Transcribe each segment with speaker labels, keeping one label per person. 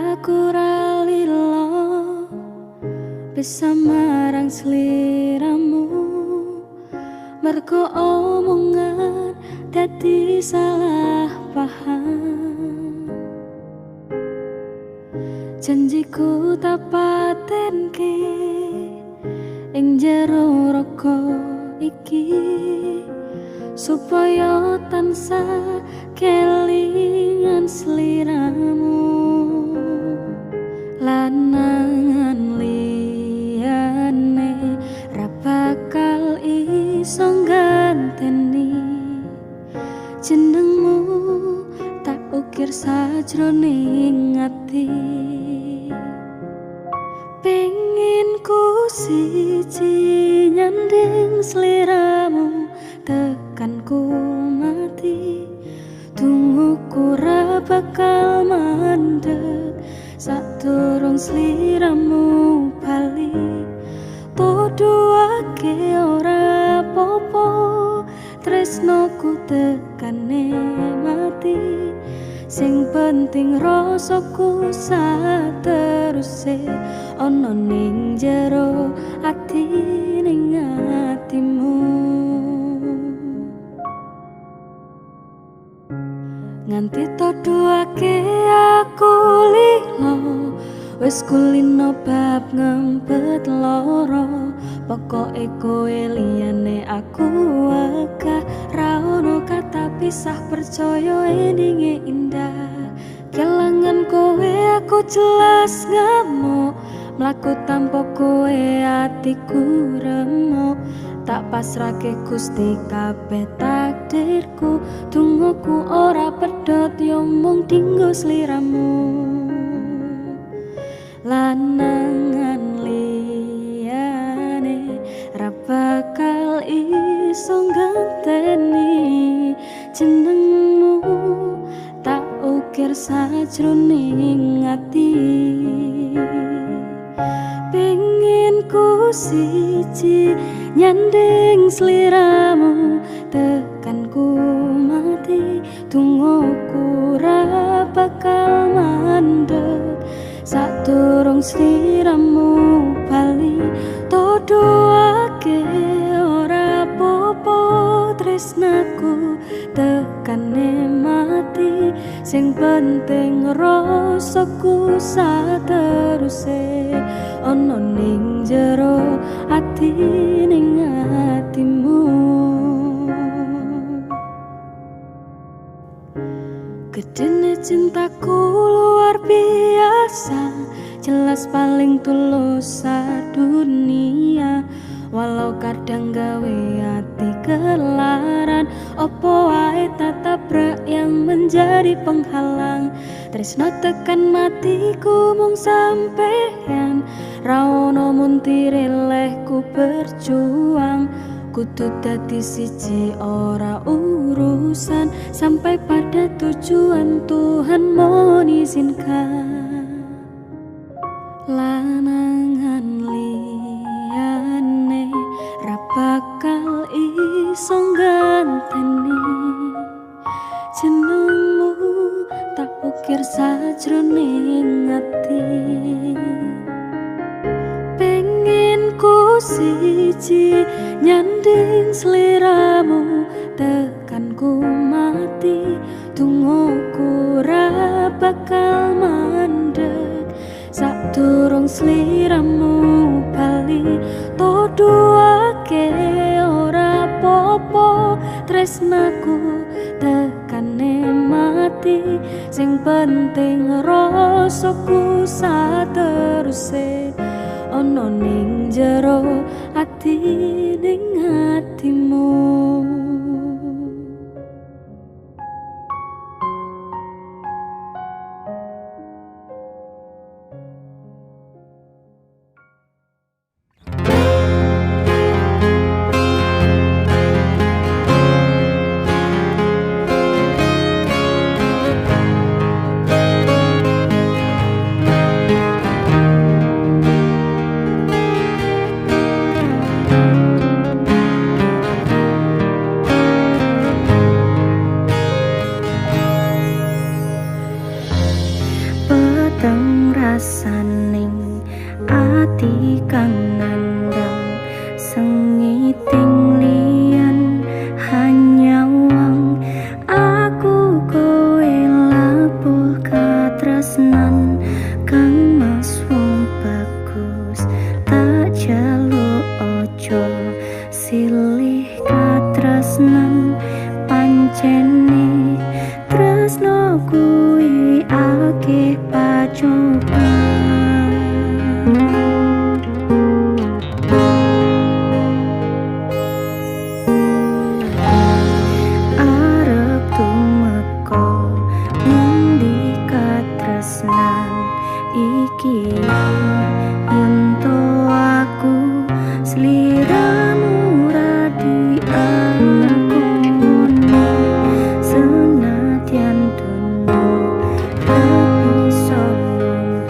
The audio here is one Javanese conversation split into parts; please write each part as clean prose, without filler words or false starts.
Speaker 1: aku ra lilo bisa marang sliramu, mergo omongan dadi salah paham. Janjiku tak patenke ing jero raga iki, supaya tansah kelingan sliramu. Lanangan liyane ra bakal iso ganteni jenengmu, tak ukir sajroning ati. Pengen ku siji nyanding sliramu tekan ku mati, tungguku ra bakal mandeg sadurung sliramu bali. Podo ake ora popo tresnoku tekane mati, sing penting rasaku sateruse ana ning jero ati ning atimu. Nganti todoake aku lilo, wis kulino bab ngempet loro. Pokoke kowe liyane aku akeh, ra ono kata pisah, percaya endinge indah. Kelangan kowe aku jelas ngamuk, mlaku tanpa kowe atiku remuk. Tak pasrahke Gusti kabeh takdirku, tungguku ora pedhot yo mung dinggo sliramu. Lanangan liyane ra bakal iso ganteni jenengmu, tak ukir sajroning ati. Pengen ku siji nyanding sliramu tekan ku mati, tungguku ra bakal mandeg sadurung sliramu bali. Todoake ora popo tresnaku tekane mati, sing penting rasaku sateruse ana ning jero ati ning atimu. Gedene cintaku luar biasa, jelas paling tulus sadunia. Walau kadang gawe hati kelaran, opo wae tatabrak yang menjadi penghalang. Tresno tekan matiku mung sampeyan, ra ono muntire lehku berjuang. Kudu dadi siji ora urusan, sampai pada tujuan Tuhan mengizinkan. Lanangan liyane ra bakal iso ganteni jenengmu, tak ukir sajroning ati. Pengen ku siji nyanding sliramu tekan ku mati, tungguku ra bakal mandeg sadurung sliramu bali. Todoake ora popo tresnaku tekane mati, sing penting rasaku sateruse ana ning jero ati ning atimu.
Speaker 2: rasaning ati kang ngandang sengiting liyan hanya wang aku kowe labuh katresnan kang mas wong bagus tak jaluk ojo silih katresnan pancene tresno kuwi akeh pacobaan arep tumeka ngendi katresnan iki yen to aku sliramu radi akone senadyan dunyo tapi sonong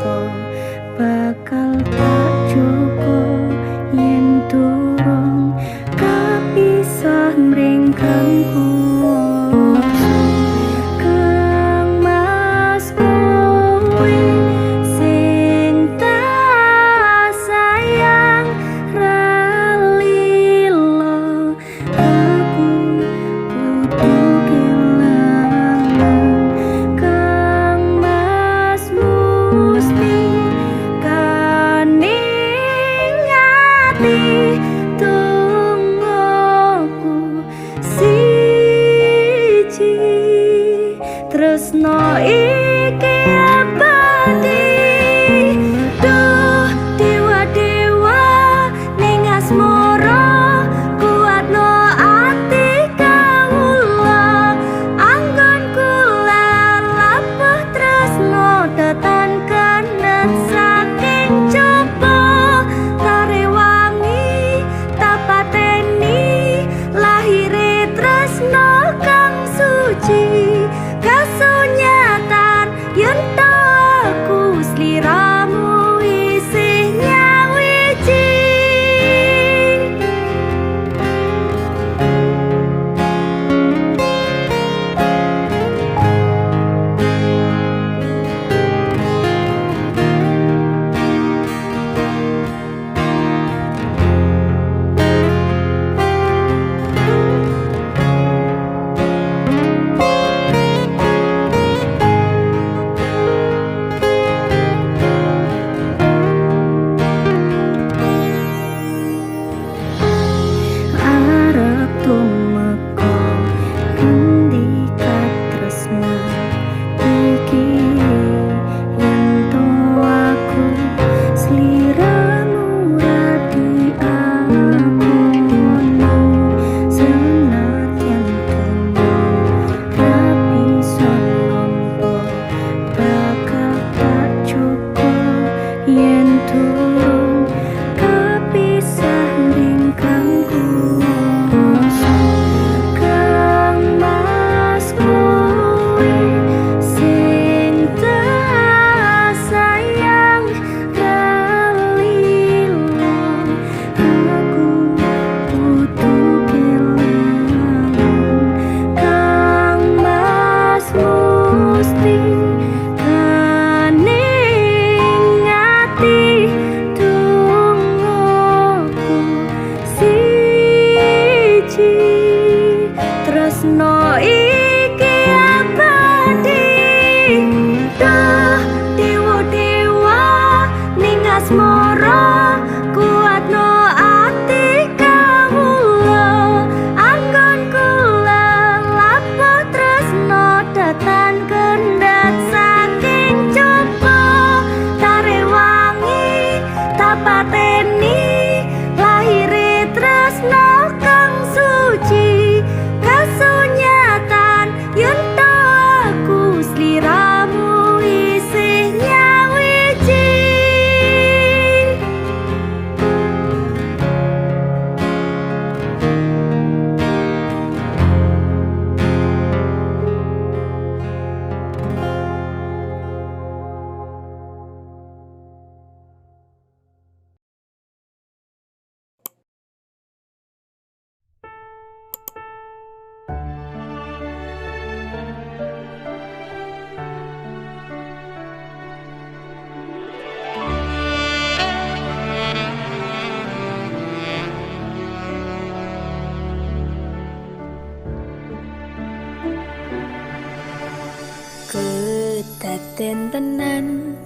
Speaker 2: Pasten tenan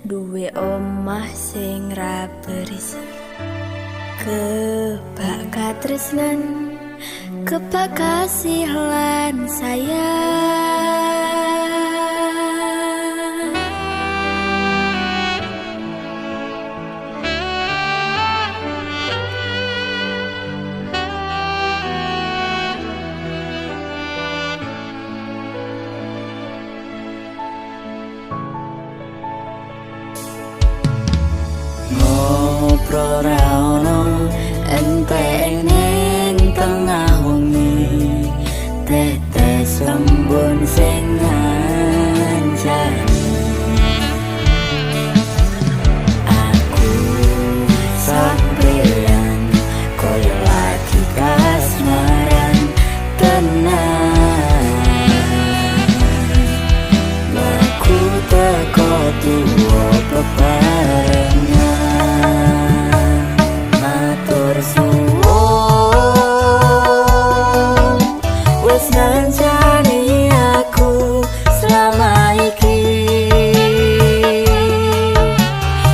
Speaker 2: duwe omah sing ra berisik, kebak katresnan, kebak kasih lan sayang.
Speaker 3: Ngobrol ra ono entek ning tengah wengi, tetes embun sing ngancani. Aku sampeyan koyo lagi kasmaran tenan. Aku teko tuwa bebarengan. Matur suwun wis ngancani aku selama iki,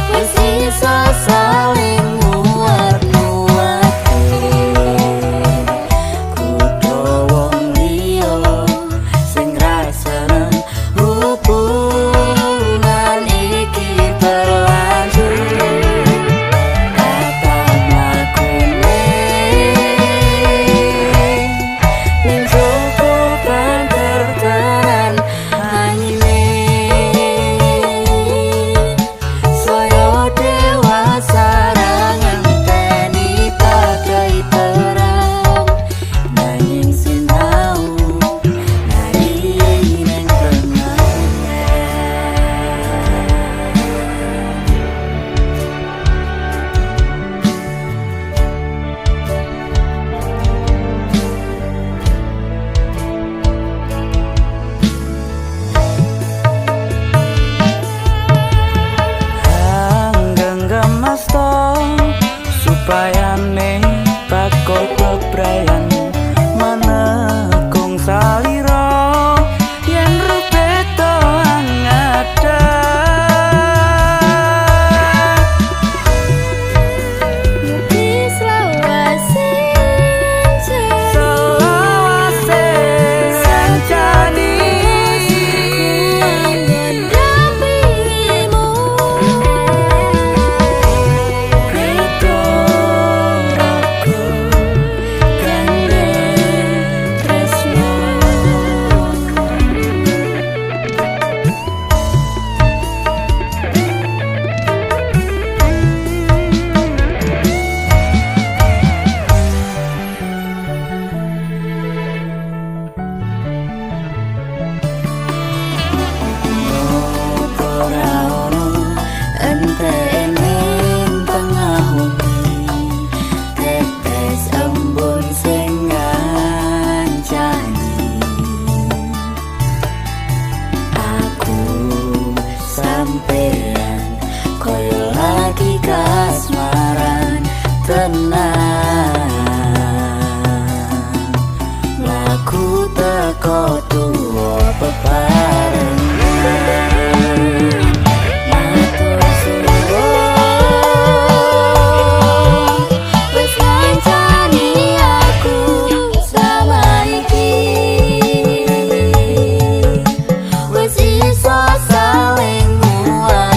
Speaker 3: wis iso saling nguat-nguatke. Kudu wong liya sing ra seneng hubungan iki berlanjut. Supaya nih bakal bebrayan menekung saliro yang rupeto angada.
Speaker 2: Mugi selawase
Speaker 3: sancani
Speaker 2: dampingimu.
Speaker 3: Sampeyan koyo lagi kasmaran tenan. Laku teko tuwa bebarengan. Matur suwun wis ngancani aku selama iki, wis iso saling nguat.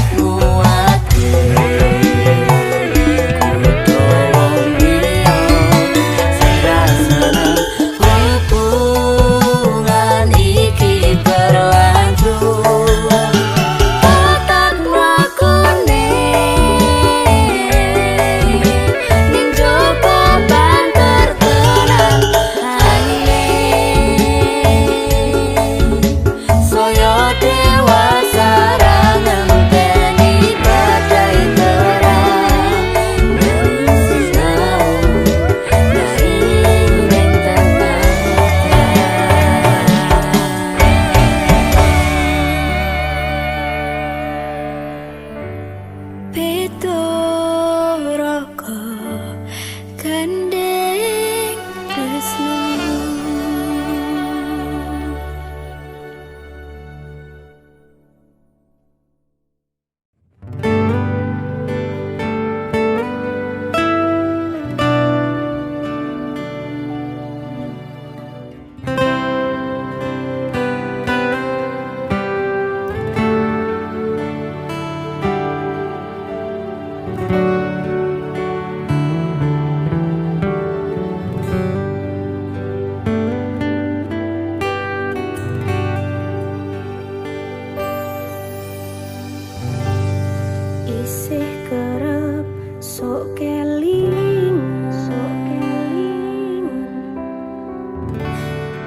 Speaker 1: isih kerep sok kelingan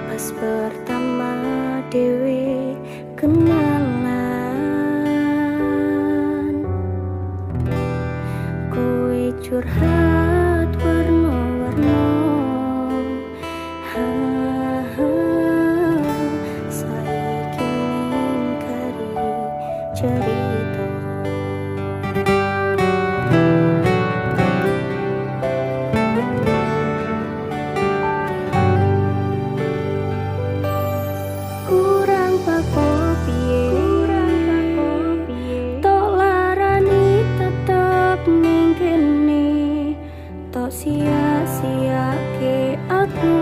Speaker 1: pas pertama dewe kenalan kowe curhat warna-warna saiki ningkari cerita kurang pako piye tok larani tetep ning kene tok sia-siake aku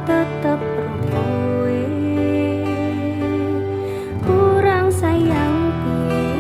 Speaker 1: tetep kowe kurang sayang piye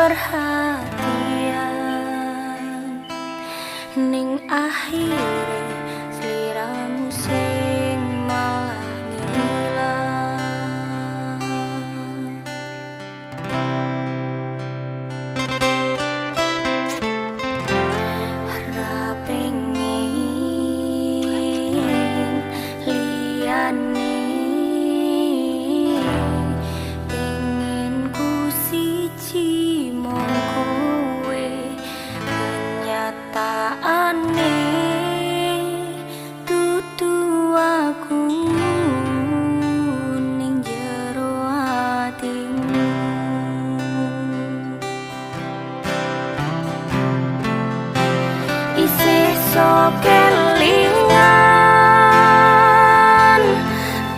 Speaker 1: perhatian ning akhire sliramu sing malah ngilang. Ra pengin liyane kenyataane dudu aku ning jero atimu. Isih sok kelingan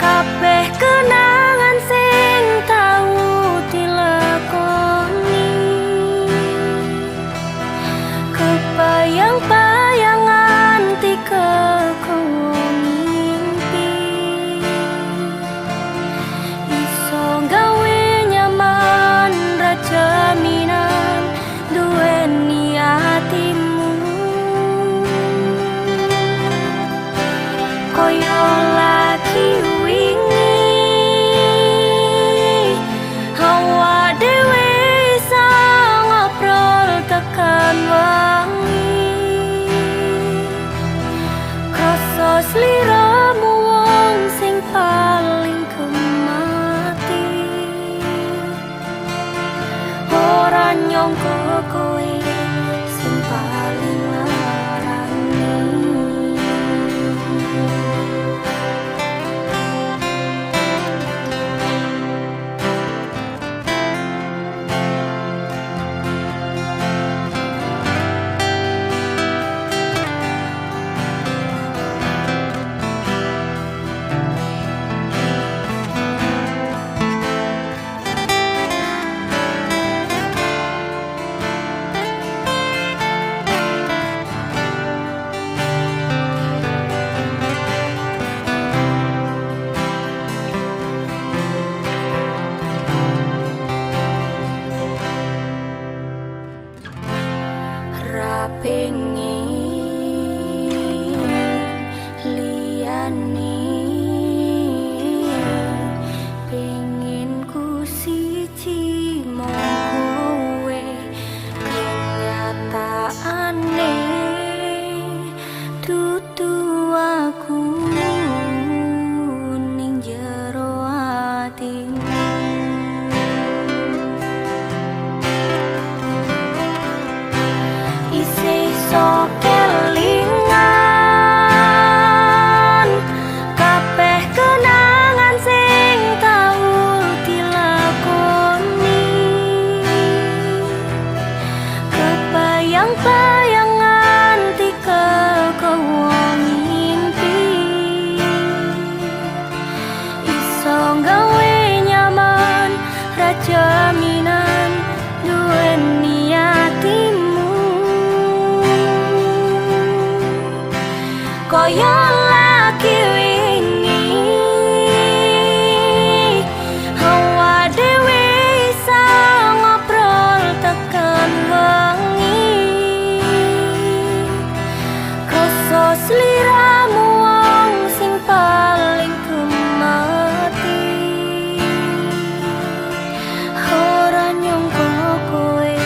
Speaker 1: kabeh kenangan sing tau dilakoni, bayang-bayangan tiga kowo mimpi iso gawe nyaman ra jaminan duweni atimu. Koyo lagi wingi hawa dhewe iso ngobrol tekan sliramu wong sing paling kemati, ora nyangka kowe sing paling larani. Ra pengin liyane pengin ku siji mung kowe, kenyataane dudu aku ning jero atimu. Sok kelingan kabeh kenangan sing tau dilakoni, kebayang-bayangan tiga kowo mimpi iso gawe nyaman ra jaminan duweni atimu. Koyo lagi wingi hawa dhewe iso ngobrol tekan wengi, krasa sliramu wong sing paling kemati, ora nyangka kowe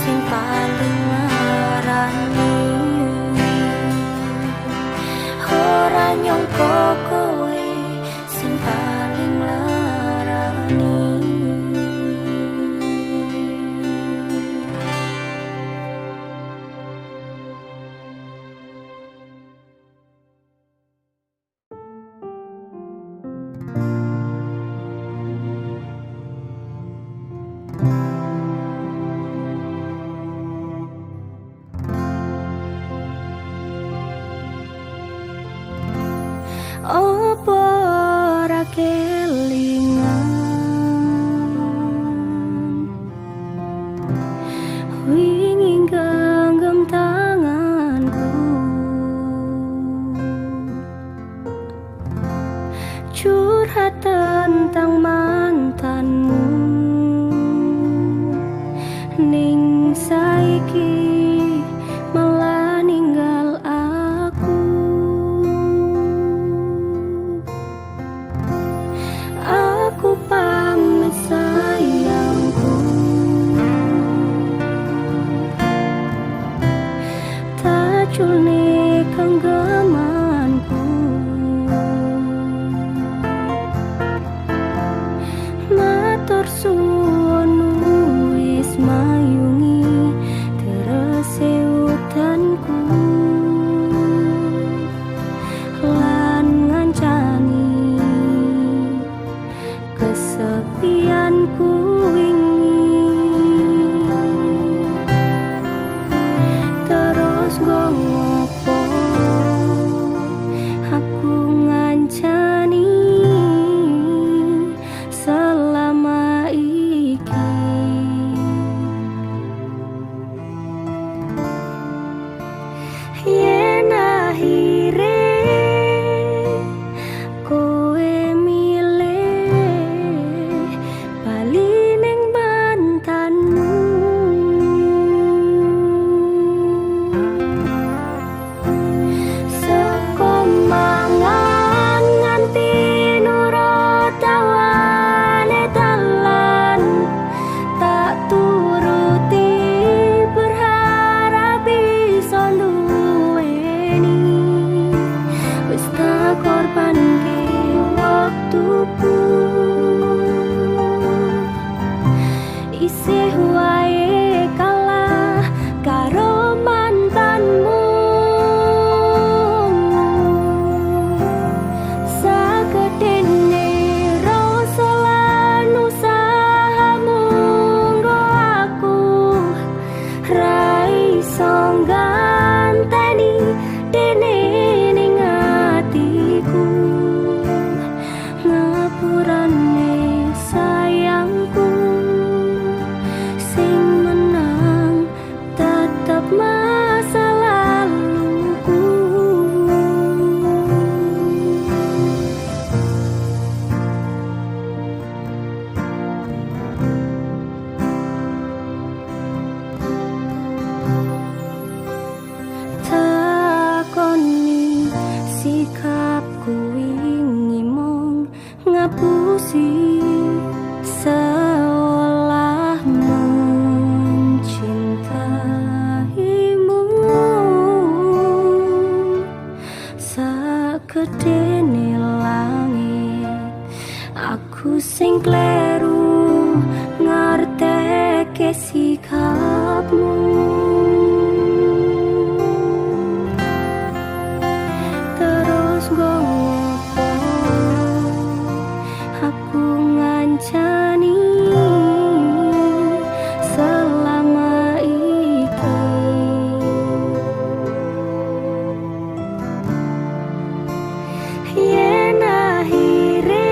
Speaker 1: sing paling larani. suwun wis mayungi terese utanku lan ngancani kesepianku wingi terus ngopo aku ngancani selama iki yen akhire kowe milih bali ning mantanmu saka mangan nganti nurut tawane dalan tak turuti berharap bisa nduweni wis tak korbanke waktuku isih wae kalah karo mantanmu sagedene rasa lan usahamu nggo aku ra iso ganteni dene ning atiku ngapurane sayangku sing menang tetap masa laluku takoni sikapku wingi mung ngapusi seolah mencintaimu sakedene langit aku sing kleru ngarteke sikapmu terus ngopo aku ngancani selama iki yen akhire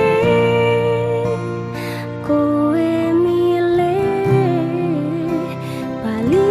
Speaker 1: kowe milih bali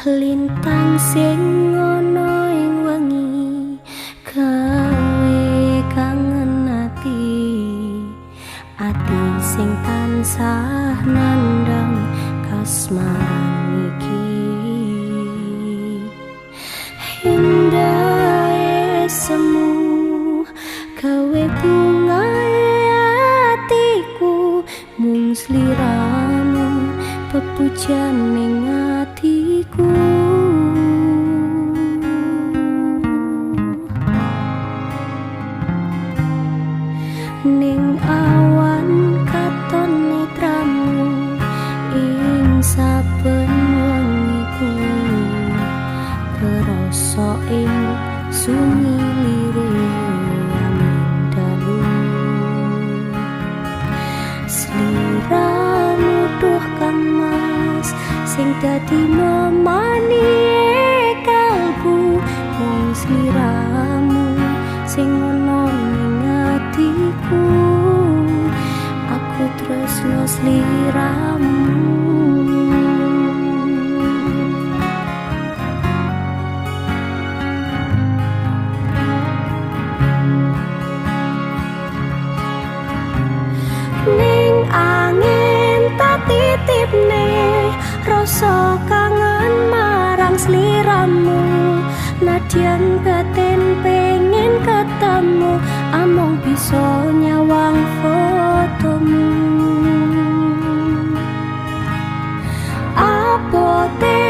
Speaker 1: lintang sing ana ing wengi gawe kangen ati sing tansah nandang kasmaran iki indah semu gawe bungae atiku mung sliramu pepujan ning atiku ning awan katon netramu ing saben wengiku kerasa ing sumilire dalu sliramu duh kang mas sing dadi memani kalbu mung sliramu sing ono ning atiku aku tresno sliramu ning angin tak titipne rasa kangen marang sliramu nadyan batin pengen ketemu among bisa nyawang fotomu abote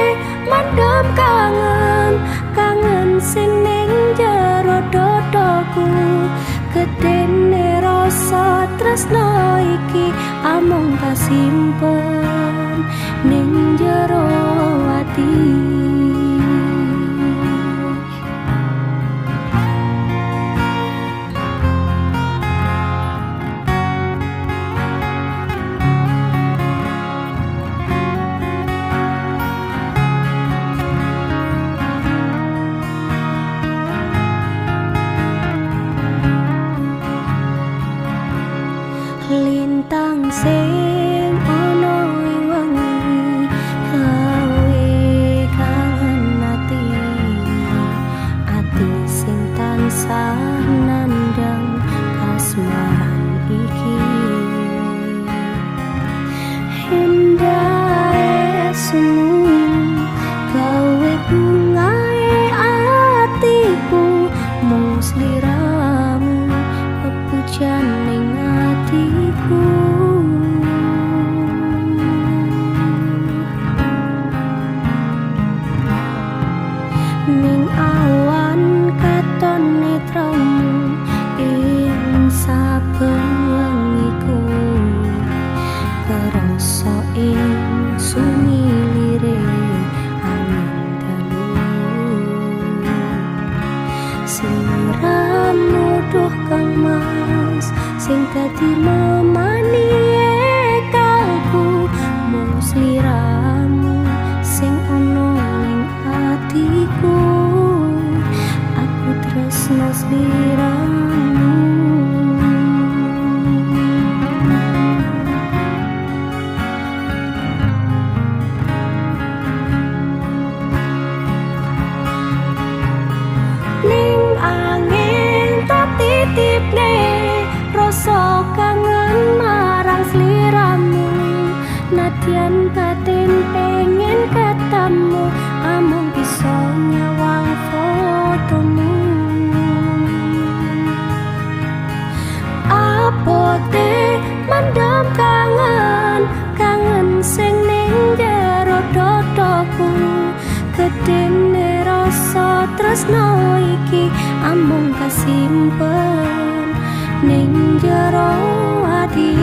Speaker 1: mendem kangen sing ning jero dodoku gedene rasa tresno iki among kasimpen ning jero ati lintang sing ana ing wengi gawe kangen ati sing tansah nandang kasmaran iki indah semu gawe bungae atiku mung sliramu pepujan ning atiku ning awan katon netramu ing saben wengiku kerasa ing sumilire angin dalu sliramu duh kang mas sing dadi memani kalbu mung sliramu sing ono ning atiku aku tresno sliramu ning angin tak titipne rasa kangen marang sliramu nadyan batin pengen ketemu amung bisa nyawang fotomu abote mendem kangen sing ning jero dodoku gedene rasa tresno iki amung kasimpen ning jero ati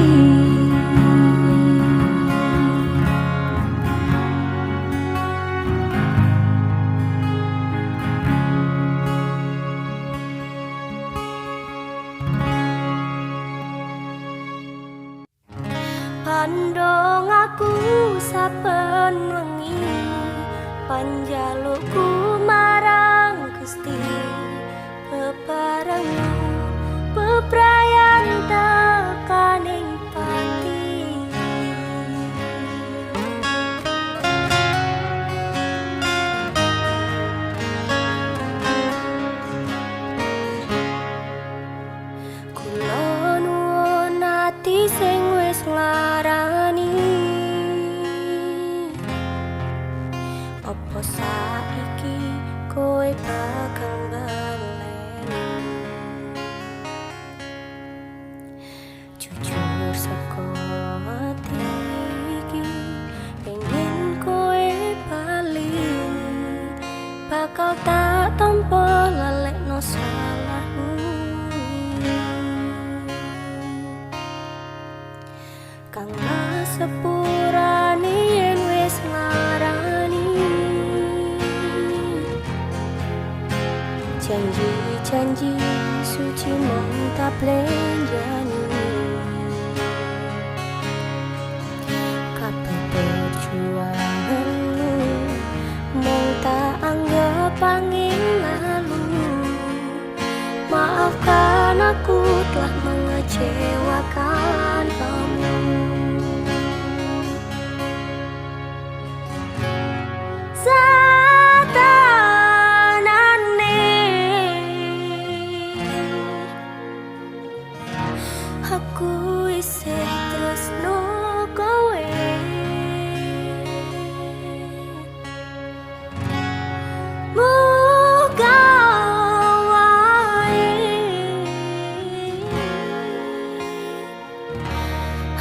Speaker 1: pandong aku saben wengi panjalukku marang Gusti bebarengan bebrayan tekaning pati Opo saiki kowe bakal baleni? Jujur saka ati iki pengen kowe bali, bakal tak tampa lalekno salahmu. Kang sepurane yen wis ngarani janji-janji suci mung tak plenjani. Kabeh perjuanganmu mung tak anggap angin lalu. Maafkan aku telah mengecewakan kamu. Aku isih tresno kowe, muga wae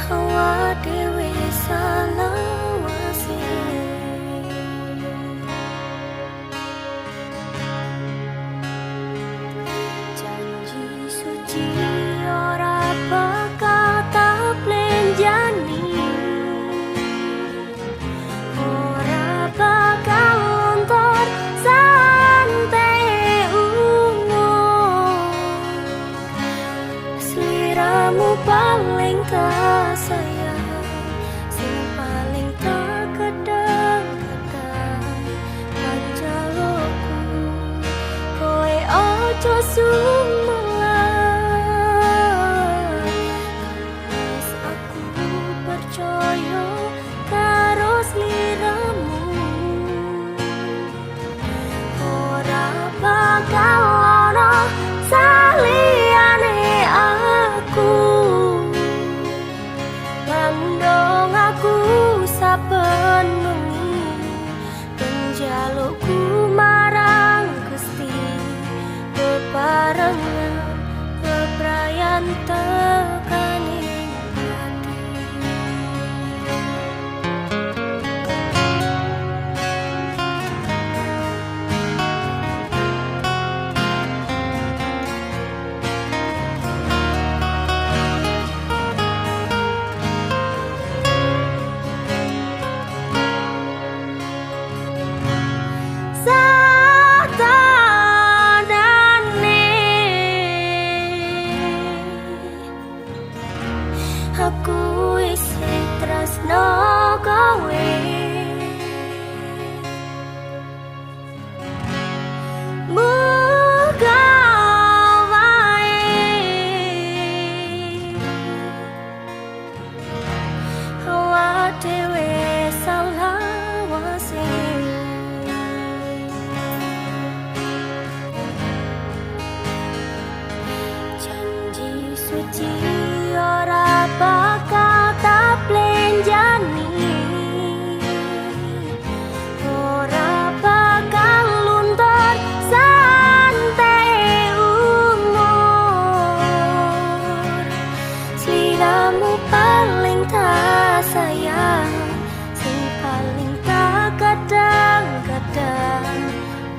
Speaker 1: hawa dhewe salawase. Janji suci ora bakal tak plenjani, ora bakal luntur santai umur. Sliramu paling tak sayang, sing paling tak kadang-kadang pancaloku. Kowe ojo sumelang, percaya karo sliramu. Ora bakal ana saliyane aku. Landong aku saben wengi, penjalukku marang Gusti, bebarengan bebrayan tekaning hati. Aku isih tresno kowe, muga wae hawa dhewe salawase. Janji suci ora bakal tak plenjani, ora bakal luntur santai umur. Sliramu paling tak sayang, sing paling tak kadang-kadang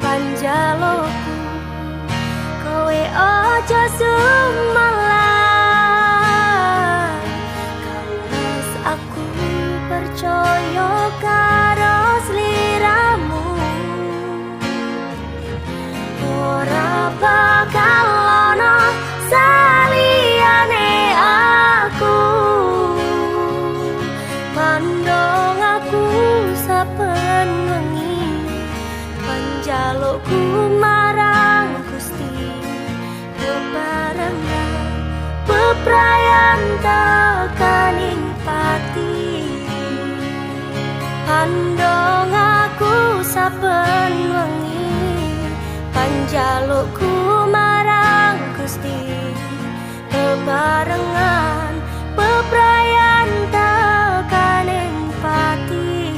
Speaker 1: panjaloku. Kowe ojo sumelang, kangmas aku percaya karo sliramu. Ora bakal ana saliyane aku. Mandong aku saben wengi, panjalukku marang Gusti, bebarengan bebrayan tekaning pati. Pandong aku saben wengi, panjalukku marang Gusti, bebarengan bebrayan tekaning pati.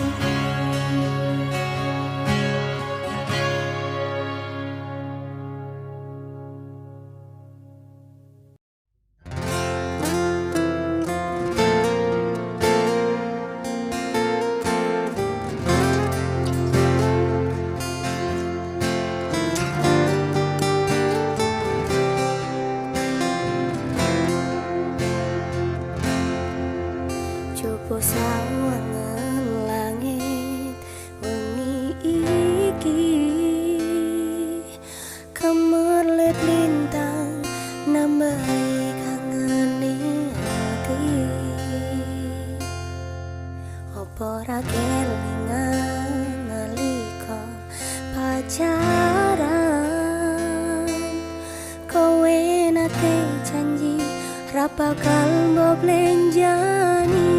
Speaker 1: bakal mbok lenjani.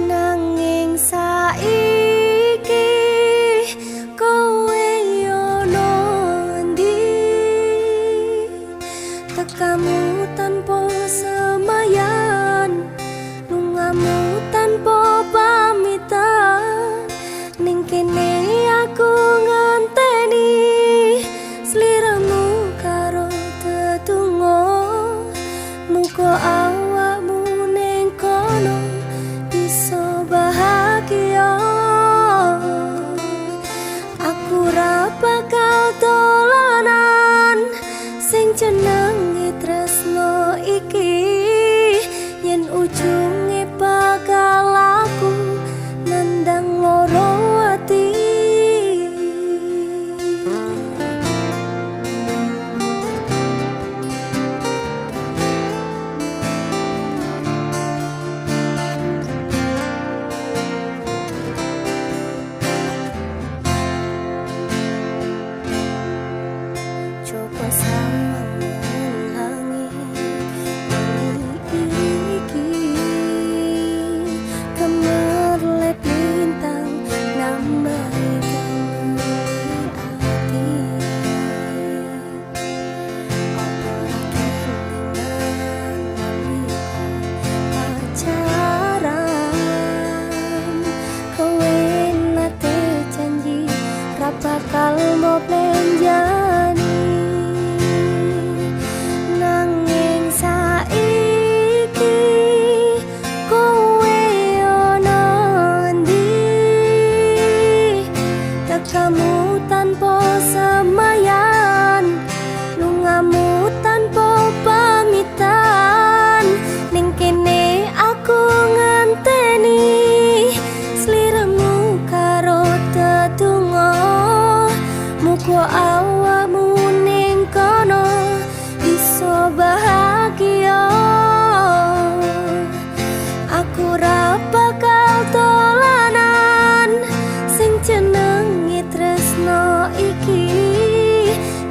Speaker 1: Nanging saiki kowe yo nondi, tekamu tanpa semayan, lungamu tanpa pamitan. Ning kene aku ngenteni sliramu karo tetunggo, muga awakmu ning kono bisa bahagia. Aku ra bakal dolanan sing jenenge tresno iki, yen ujunge bakal aku nandang loro ati. Coba sama mengulangi iki, kemerlep lintang nambahi kembali hati. Pacaran kowe nate janji ra bakal mbok lenjani. Nanging saiki kowe ono ndi, tekamu tanpa semayan, lungamu tanpa pamitan. Ning kene aku ngenteni sliramu karo tetunggo, muga awakmu ning kono bisa bahagia. Aku ra bakal dolanan sing jenenge tresno iki,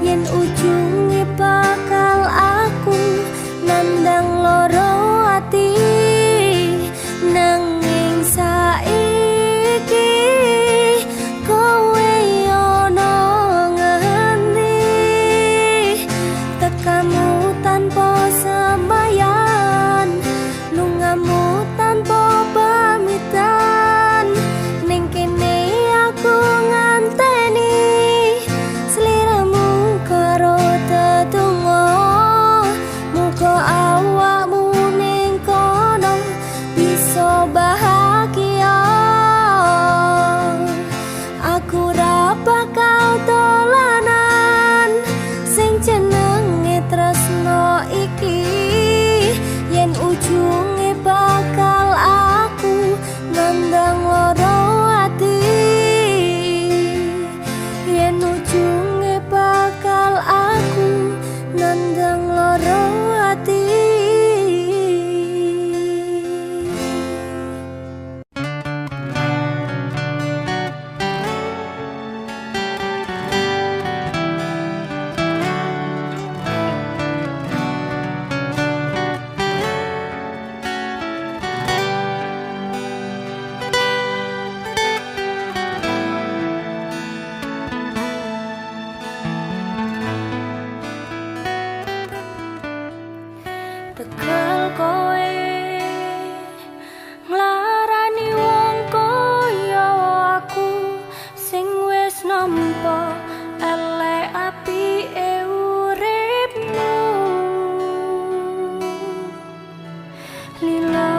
Speaker 1: yen ujunge bakal aku nandang loro ati. Nanging saiki kowe ono ngendi, tekamu tanpa semayan, lungamu tanpa pamitan. Ning kene aku nganteni sliramu karo tetunggo, muga awakmu ning kono bisa bahagia. Aku ra bakal dolanan sing jenenge tresno iki, yen ujunge bakal aku nandang loro ati. Yen ujunge bakal aku nandang loro ati. Tekel kowe nglarani wong kaya aku sing wis nampa elek apike uripmu. Lila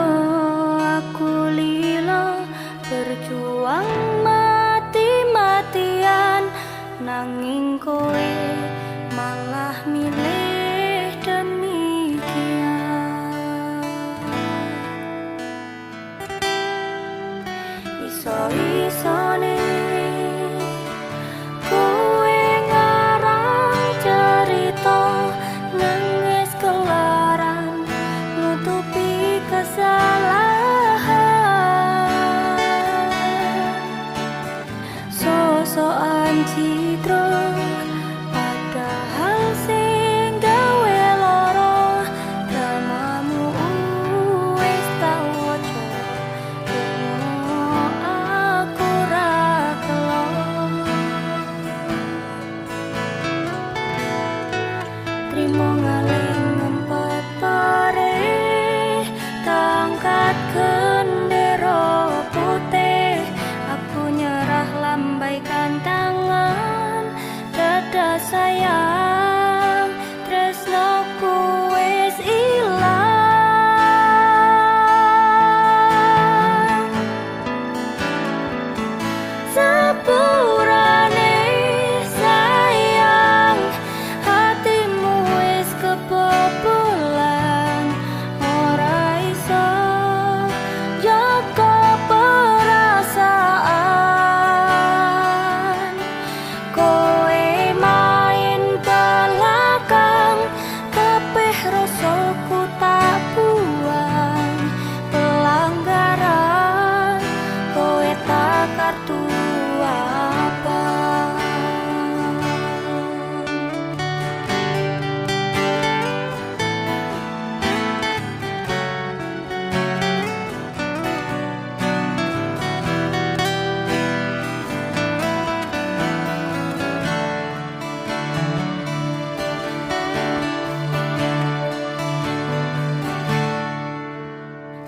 Speaker 1: aku lila berjuang mati-matian, nanging kowe malah milih demikian. Iso-isone kowe ngarang cerita nangis kelaran nutupi kesalahan. Sosokan citra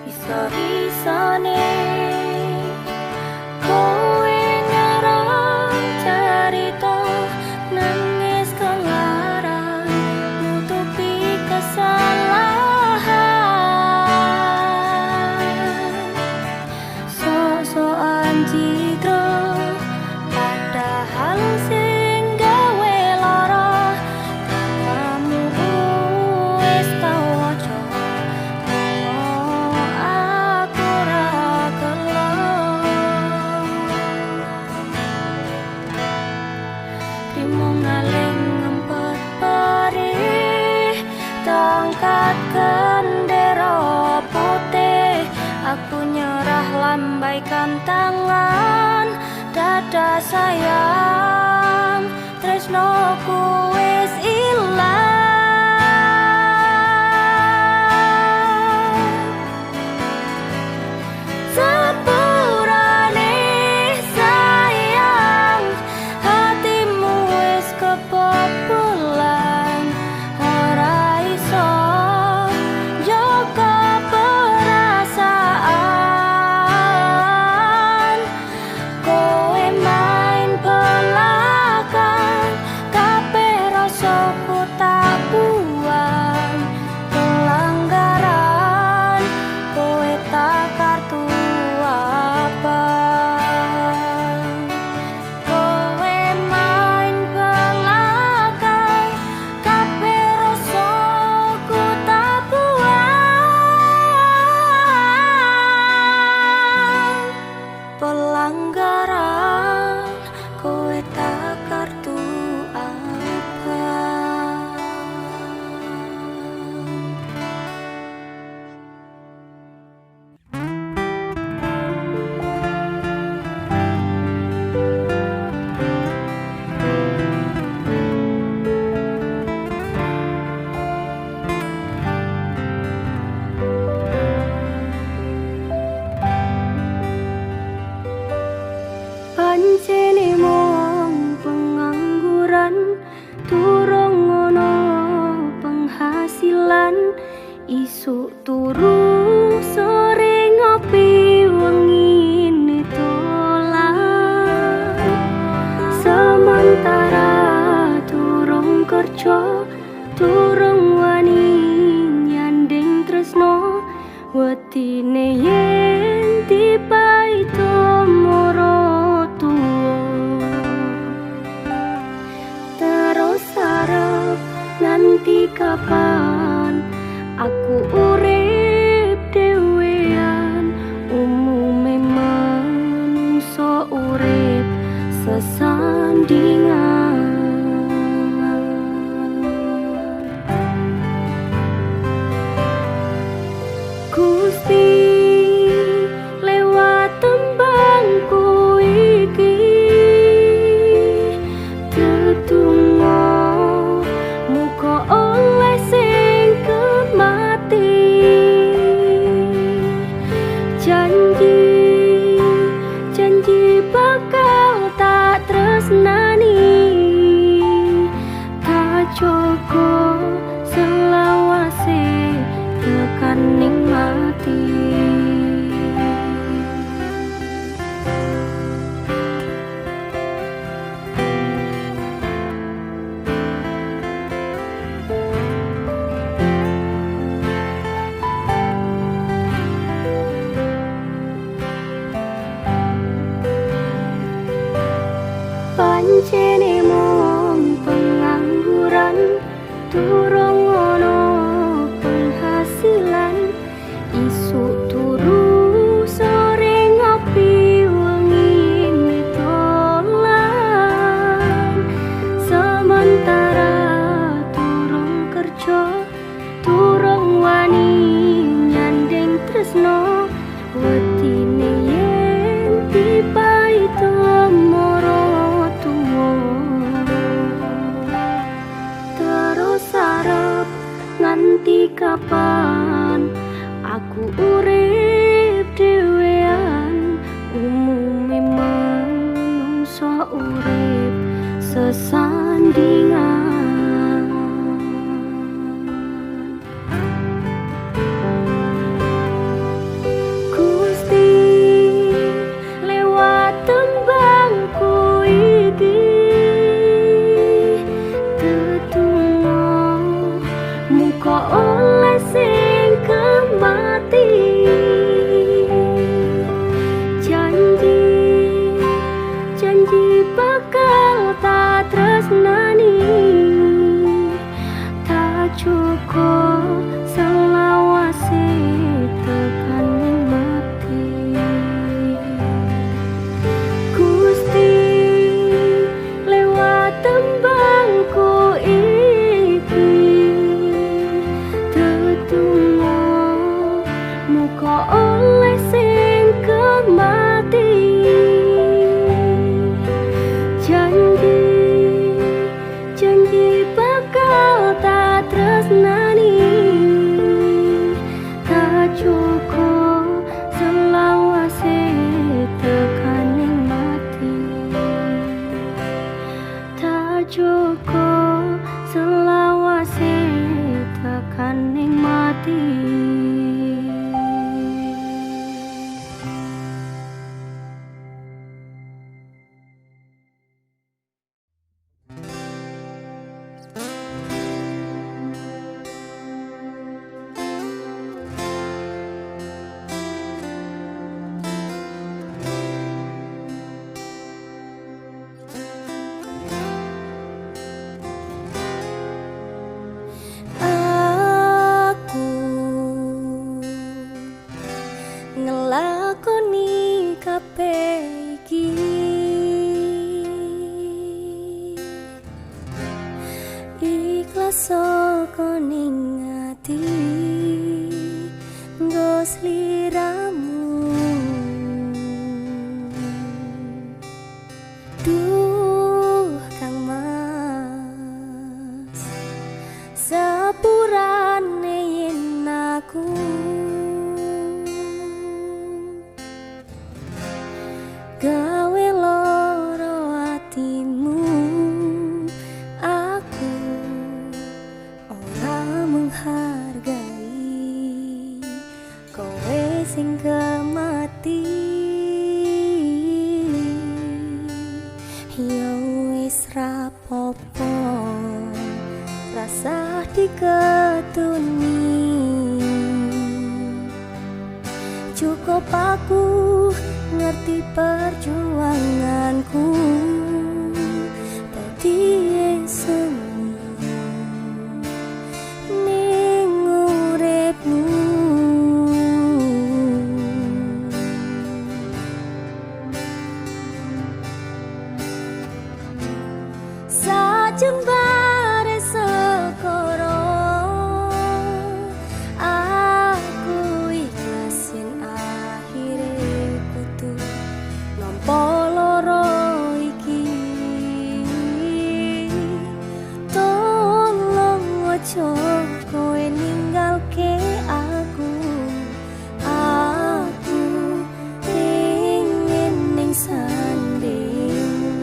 Speaker 1: iso-isone kowe ngarang cerita nangis kelaran nutupi kesalahan sok-sokan citra padahal sing gawe lara kamu wis tau waca aku ra gelem trimo ngaling ngempet perih tongkat gendera putih aku nyerah lambaikan tangan dada sayang tresnoku wis ilang sepurane sayang hatimu wis kebobolan ora iso jaga perasaan kowe main belakang kabeh rasaku tak buang pelanggaran kowe tak kartu abang kowe main belakang kabeh rasaku tak buang pelanggaran kowe tak kartu abang. Pancene mung pengangguran durung ono penghasilan isuk turu sore ngopi wengi dolan sementara durung kerja durung wani nyanding tresno wetine yen dipaito moro tuwa terus harap nanti kapan aku urip dhewean umume manungsa urip sesandingan Gusti lewat tembangku iki tetunggo muga oleh sing kemati janji janji bakal tak tresnani tak jogo selawase tekan nikmati pancene mung pengangguran durung ono penghasilan isuk turu sore ngopi wengi dolan sementara durung kerja durung wani nyanding tresno wetine yen dipaito moro tuwa terus arep nganti kapan aku urip dhewean umume manungsa urip sesandingan oleh sing kemati. Janji, janji bakal tak tresnani, tak cukup selawase tekaning mati, tak cukup selawase tekaning mati.
Speaker 2: Aku ngelakoni kabeh iki ikhlas saka ning ati nggo sliramu. Duh Kang Mas, sepurane yen aku gawe loro atimu, aku ora menghargai kowe sing kemati. Ya wis rapopo rasa diketuni, cukup aku ngerti perjuanganku dadi semu ning uripmu. Sajembare sekoro aku ikhlasin akhire kudu nampa loro iki. Tolong ojo kowe ninggalke aku, aku ingin ning sandingmu.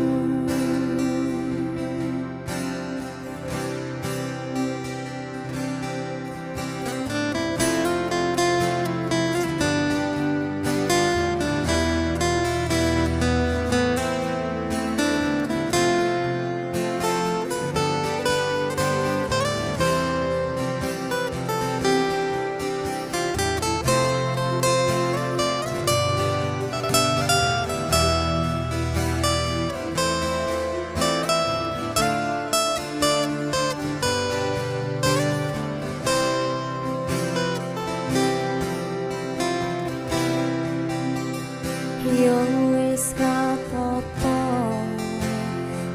Speaker 2: Yo wis rapopo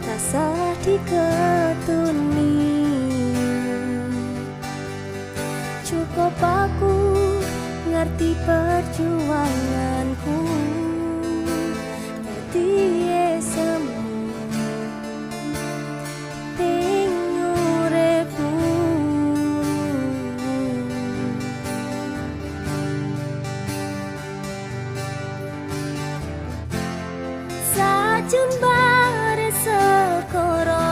Speaker 2: rasa diketuni, cukup aku ngerti perjuanganku dadi semu ning uripmu. Sajembare sekoro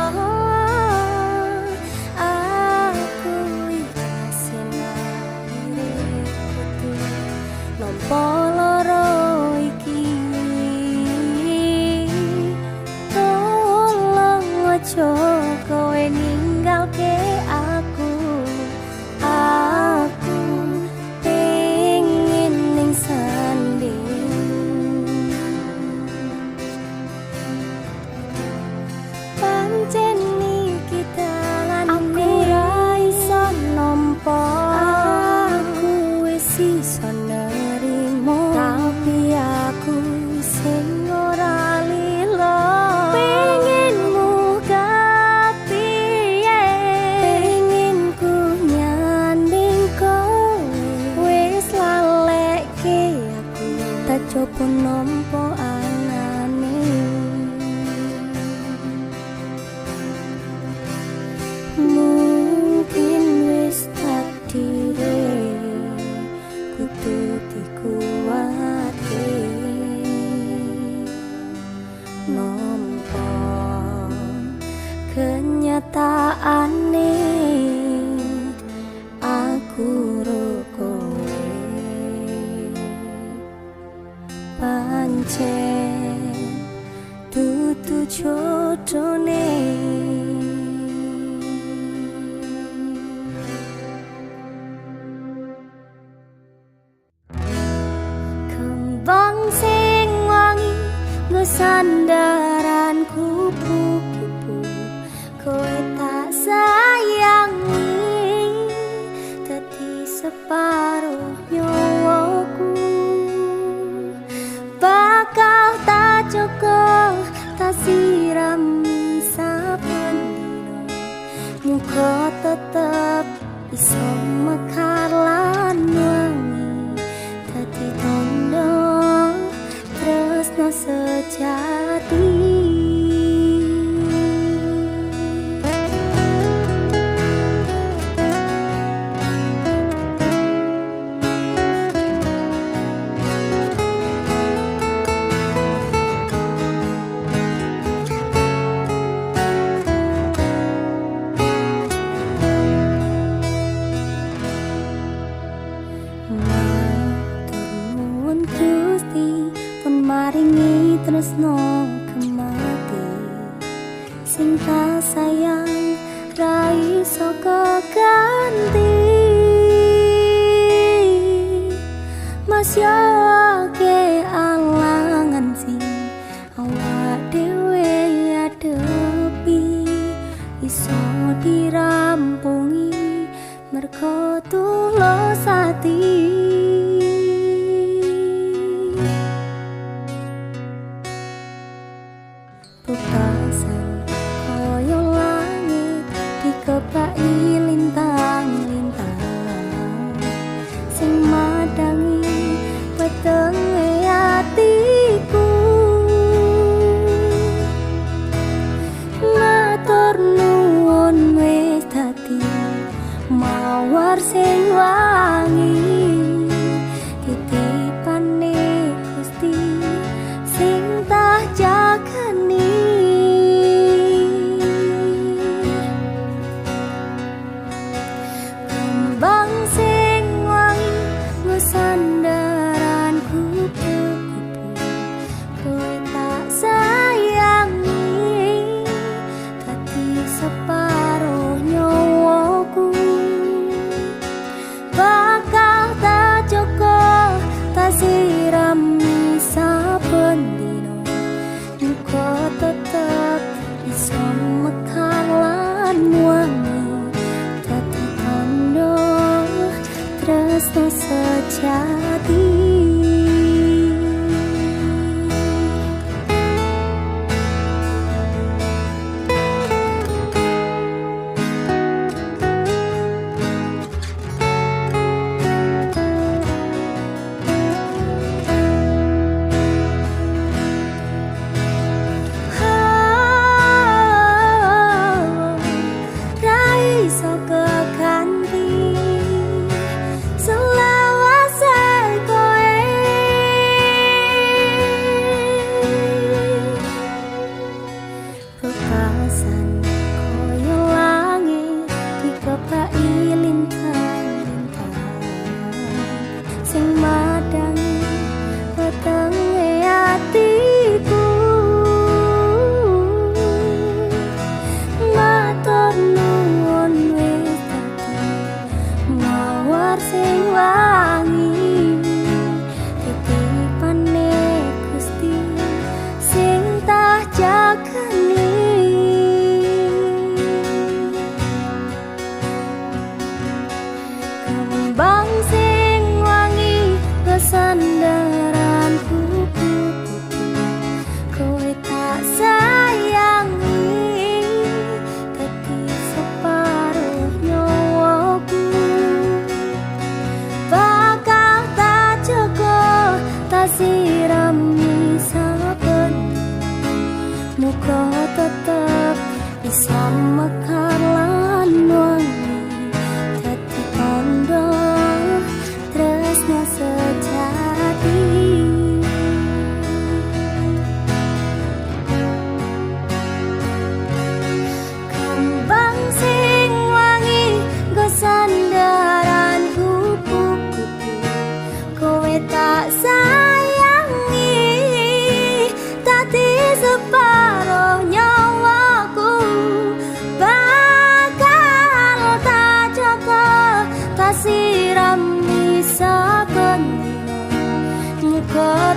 Speaker 2: aku ikhlasin akhire kudu nampa loro iki. Tolong ojo kowe ninggalke aku, aku pengen ning sandingmu. Pancen iki dalan aku ra iso nampa, aku wis iso nerimo tak coba nampa anane. Mungkin wis takdire kudu dikuwate nampa kenyataane aku kowe pancen dudu jodone. Kembang sing wangi nggo sandaran kupu-kupu kowe tak sayangi dadi separuh nyawaku. Bakal tak cukup tak sirami saben dino muga tetep iso mekar lan wangi dadi tondo tresno sejati. Maringi tresno kemati sing tak sayang ra iso ganti. Masya ke alangan sing awak dhewe adepi iso dirampungi mergo tulus ati. Pukasan koyo langit dikepaki lintang-lintang sing madangi wetenge atiku.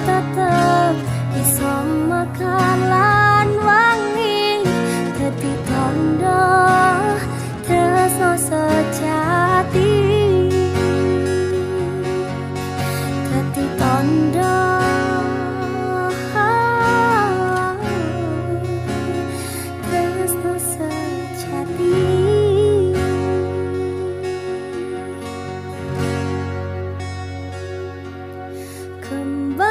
Speaker 2: tetep iso makalan wangi dadi tondo tresno sejati dadi tondo tresno sejati. Kembali